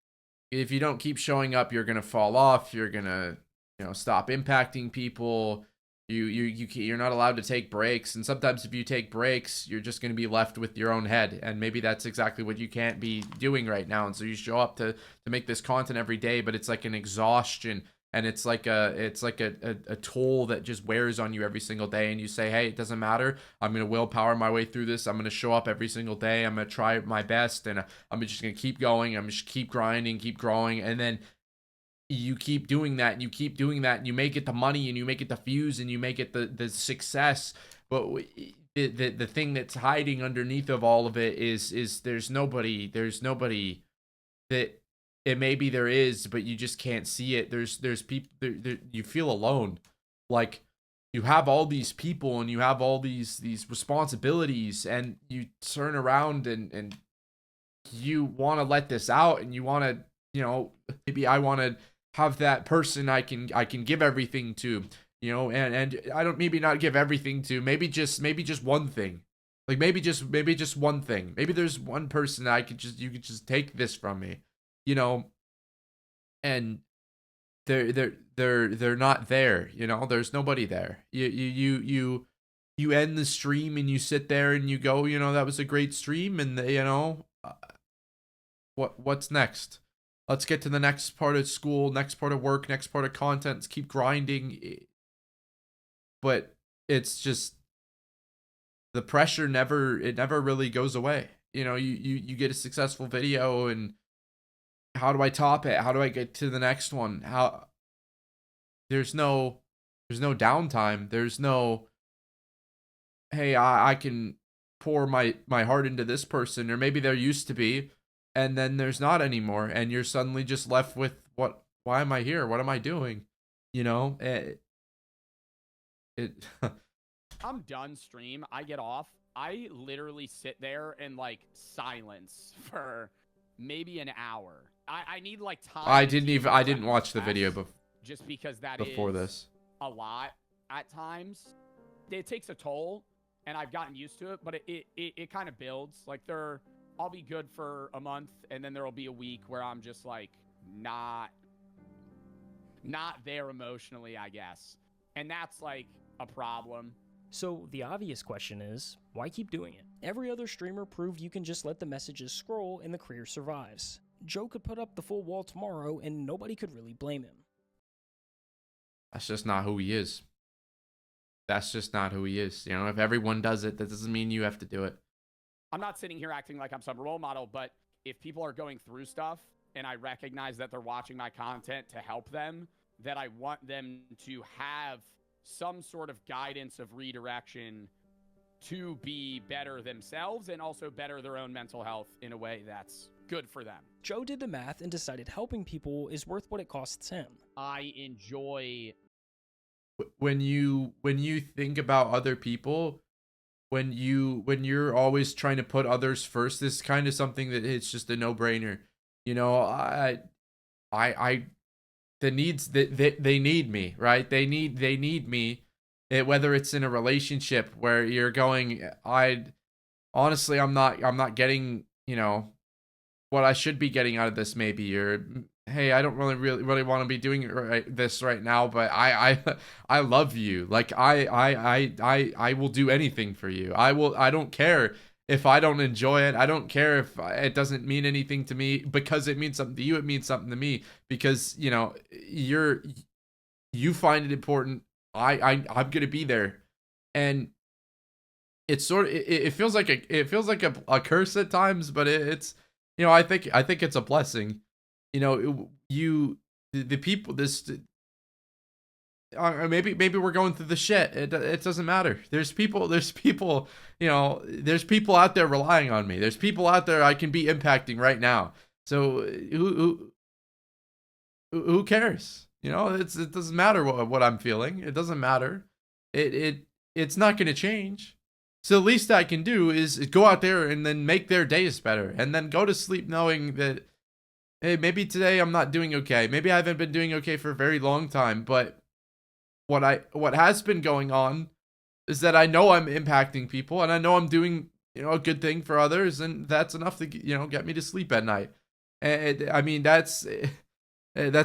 If you don't keep showing up, you're gonna fall off. You're gonna, you know, stop impacting people. You're not allowed to take breaks, and sometimes if you take breaks, you're just going to be left with your own head, and maybe that's exactly what you can't be doing right now. And so you show up to make this content every day, but it's like an exhaustion, and it's like a toll that just wears on you every single day. And you say, hey, it doesn't matter, I'm going to willpower my way through this. I'm going to show up every single day. I'm going to try my best, and I'm just going to keep going. I'm just keep grinding, keep growing, and then you keep doing that and you keep doing that and you make it the money and you make it the views and you make it the success. But the thing that's hiding underneath of all of it is there's nobody that it maybe there is, but you just can't see it. There's people you feel alone. Like you have all these people and you have all these responsibilities, and you turn around and you want to let this out, and you want to, maybe I want to have that person I can give everything to, and I don't, maybe not give everything to, maybe just one thing. Like maybe just one thing. Maybe there's one person that you could just take this from me, and they're not there. There's nobody there. You end the stream and you sit there and you go, that was a great stream, and what's next? Let's get to the next part of school, next part of work, next part of content. Let's keep grinding. But it's just the pressure never really goes away. You get a successful video, and how do I top it? How do I get to the next one? There's no downtime. There's no, hey, I can pour my heart into this person, or maybe there used to be, and then there's not anymore, and you're suddenly just left with why am I here? What am I doing? I'm done stream. I get off. I literally sit there in like silence for maybe an hour. I need like time. I didn't watch the video just because that before is this a lot at times. It takes a toll, and I've gotten used to it, but it kind of builds. Like I'll be good for a month, and then there'll be a week where I'm just like not there emotionally, I guess. And that's like a problem. So the obvious question is, why keep doing it? Every other streamer proved you can just let the messages scroll and the career survives. Joe could put up the full wall tomorrow and nobody could really blame him. That's just not who he is. That's just not who he is. If everyone does it, that doesn't mean you have to do it. I'm not sitting here acting like I'm some role model, but if people are going through stuff and I recognize that they're watching my content to help them, that I want them to have some sort of guidance of redirection to be better themselves and also better their own mental health in a way that's good for them. Joe did the math and decided helping people is worth what it costs him. I enjoy when you think about other people, when you're always trying to put others first, this is kind of something that it's just a no-brainer. The needs that they need me, right? They need me. Whether it's in a relationship where you're going, honestly, I'm not getting, what I should be getting out of this, maybe, or hey, I don't really want to be doing this right now, but I love you. Like I will do anything for you. I don't care if I don't enjoy it. I don't care if it doesn't mean anything to me, because it means something to you. It means something to me because, you find it important. I'm going to be there. And it's sort of, it feels like a curse at times, but it's, I think it's a blessing. The people, maybe we're going through the shit. It doesn't matter. There's people, there's people out there relying on me. There's people out there I can be impacting right now. So who cares? It doesn't matter what I'm feeling. It doesn't matter. It's not going to change. So the least I can do is go out there and then make their days better, and then go to sleep knowing that, hey, maybe today I'm not doing okay. Maybe I haven't been doing okay for a very long time, but what has been going on is that I know I'm impacting people, and I know I'm doing, a good thing for others, and that's enough to, get me to sleep at night. And I mean, that's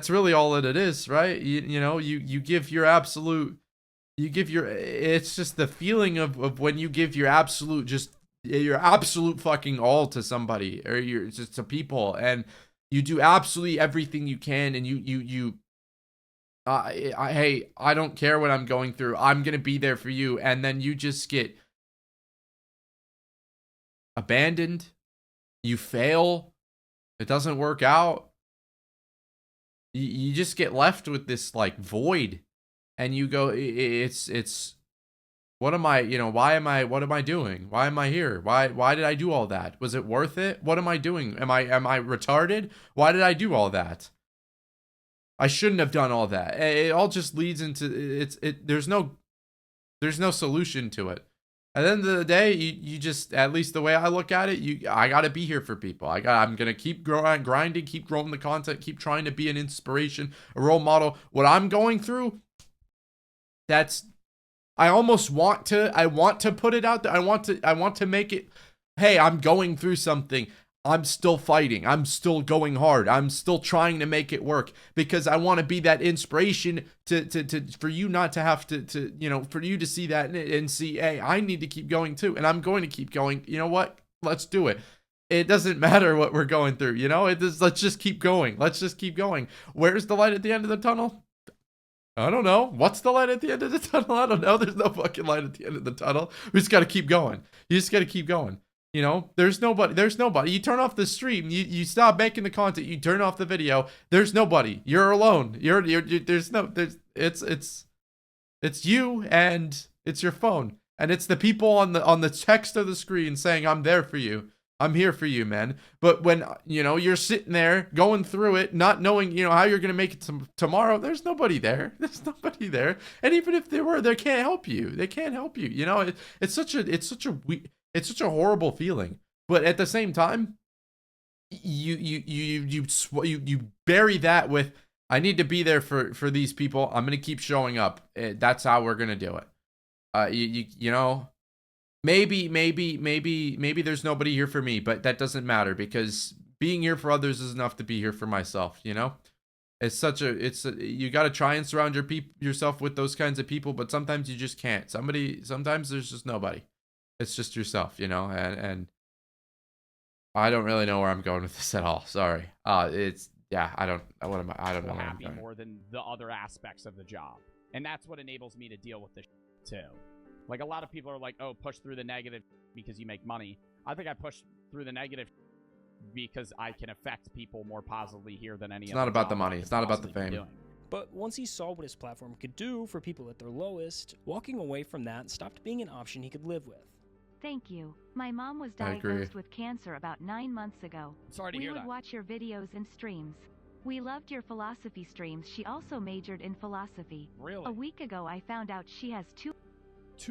really all that it is, right? You give your absolute, it's just the feeling of when you give your absolute fucking all to somebody, or you're just to people, and you do absolutely everything you can, and hey, I don't care what I'm going through. I'm going to be there for you. And then you just get abandoned. You fail. It doesn't work out. you just get left with this like void, and you go, it's what am I, why am I, what am I doing? Why am I here? Why did I do all that? Was it worth it? What am I doing? Am I retarded? Why did I do all that? I shouldn't have done all that. It all just leads into there's no solution to it. At the end of the day, you just, at least the way I look at it, I gotta be here for people. I'm gonna keep grinding, keep growing the content, keep trying to be an inspiration, a role model. What I'm going through, I want to put it out there. I want to make it, hey, I'm going through something. I'm still fighting. I'm still going hard. I'm still trying to make it work, because I want to be that inspiration for you not to have to for you to see that and see, hey, I need to keep going too. And I'm going to keep going. You know what? Let's do it. It doesn't matter what we're going through. Let's just keep going. Let's just keep going. Where's the light at the end of the tunnel? I don't know. What's the light at the end of the tunnel? I don't know. There's no fucking light at the end of the tunnel. We just got to keep going. You just got to keep going. There's nobody. You turn off the stream. You stop making the content. You turn off the video. There's nobody. You're alone. It's you and it's your phone. And it's the people on the text of the screen saying, I'm there for you. I'm here for you, man. But when, you're sitting there going through it, not knowing, how you're going to make it tomorrow, there's nobody there. There's nobody there. And even if there were, they can't help you. They can't help you. It's such a horrible feeling. But at the same time, you bury that with, I need to be there for these people. I'm going to keep showing up. That's how we're going to do it. Maybe there's nobody here for me, but that doesn't matter, because being here for others is enough to be here for myself. You got to try and surround yourself with those kinds of people, but sometimes you just can't. Sometimes there's just nobody. It's just yourself, and I don't really know where I'm going with this at all. Sorry. I don't know. Happy more than the other aspects of the job. And that's what enables me to deal with this too. Like, a lot of people are like, oh, push through the negative because you make money. I think I push through the negative because I can affect people more positively here than any other. It's not about the money. It's not about the fame. But once he saw what his platform could do for people at their lowest, walking away from that stopped being an option he could live with. Thank you. My mom was diagnosed with cancer about 9 months ago. Sorry to hear that. We would watch your videos and streams. We loved your philosophy streams. She also majored in philosophy. Really? A week ago, I found out she has two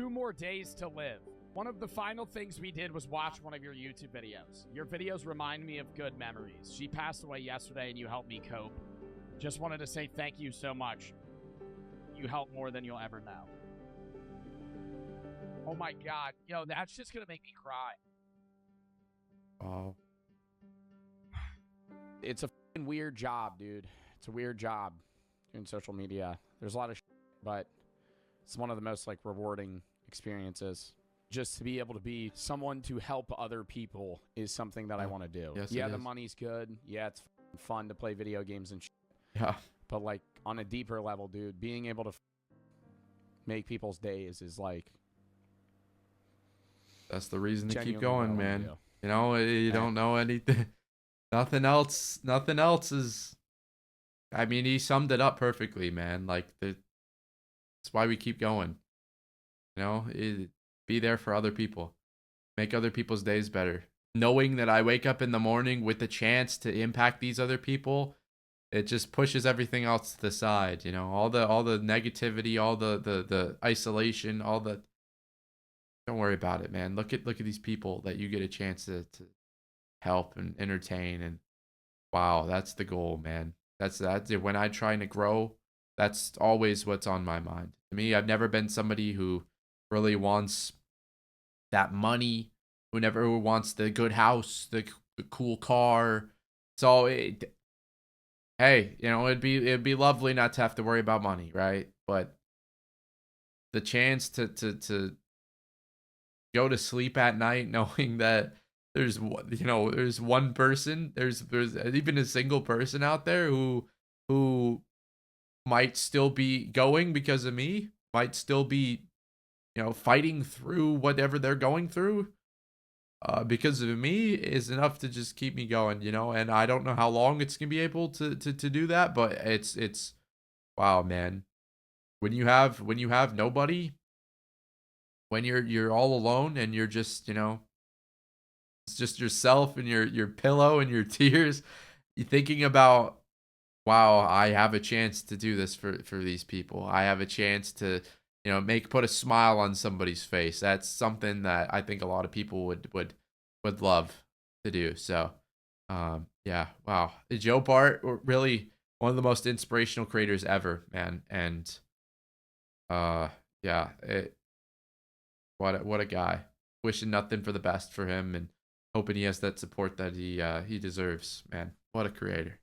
more days to live. One of the final things we did was watch one of your YouTube videos. Your videos remind me of good memories. She passed away yesterday and you helped me cope. Just wanted to say thank you so much. You helped more than you'll ever know. Oh my God. Yo, that's just gonna make me cry. Oh. It's a fucking weird job, dude. It's a weird job doing social media. There's a lot of shit, but it's one of the most rewarding experiences. Just to be able to be someone to help other people is something that I want to do. Yes, yeah, the money's good. Yeah, it's fun to play video games and shit. Yeah. But on a deeper level, dude, being able to make people's days is that's the reason to keep genuinely going, what I man. wanna do. You don't know anything. Nothing else is. I mean, he summed it up perfectly, man. That's why we keep going. Be there for other people. Make other people's days better. Knowing that I wake up in the morning with the chance to impact these other people, it just pushes everything else to the side. All the negativity, all the isolation, all the. Don't worry about it, man. Look at these people that you get a chance to help and entertain, and wow, that's the goal, man. That's when I'm trying to grow. That's always what's on my mind. To me, I've never been somebody who really wants that money, who wants the good house, the cool car. So hey, it'd be lovely not to have to worry about money, right? But the chance to go to sleep at night knowing that there's one person, there's even a single person out there who might still be going because of me, might still be fighting through whatever they're going through. because of me is enough to just keep me going, and I don't know how long it's gonna be able to do that, but it's wow, man. When you have nobody, when you're all alone and you're just, it's just yourself and your pillow and your tears, you're thinking about, wow, I have a chance to do this for these people. I have a chance to, put a smile on somebody's face. That's something that I think a lot of people would love to do. So, yeah, wow. Joe Bart, really one of the most inspirational creators ever, man. And yeah, what a guy. Wishing nothing for the best for him and hoping he has that support that he deserves, man. What a creator.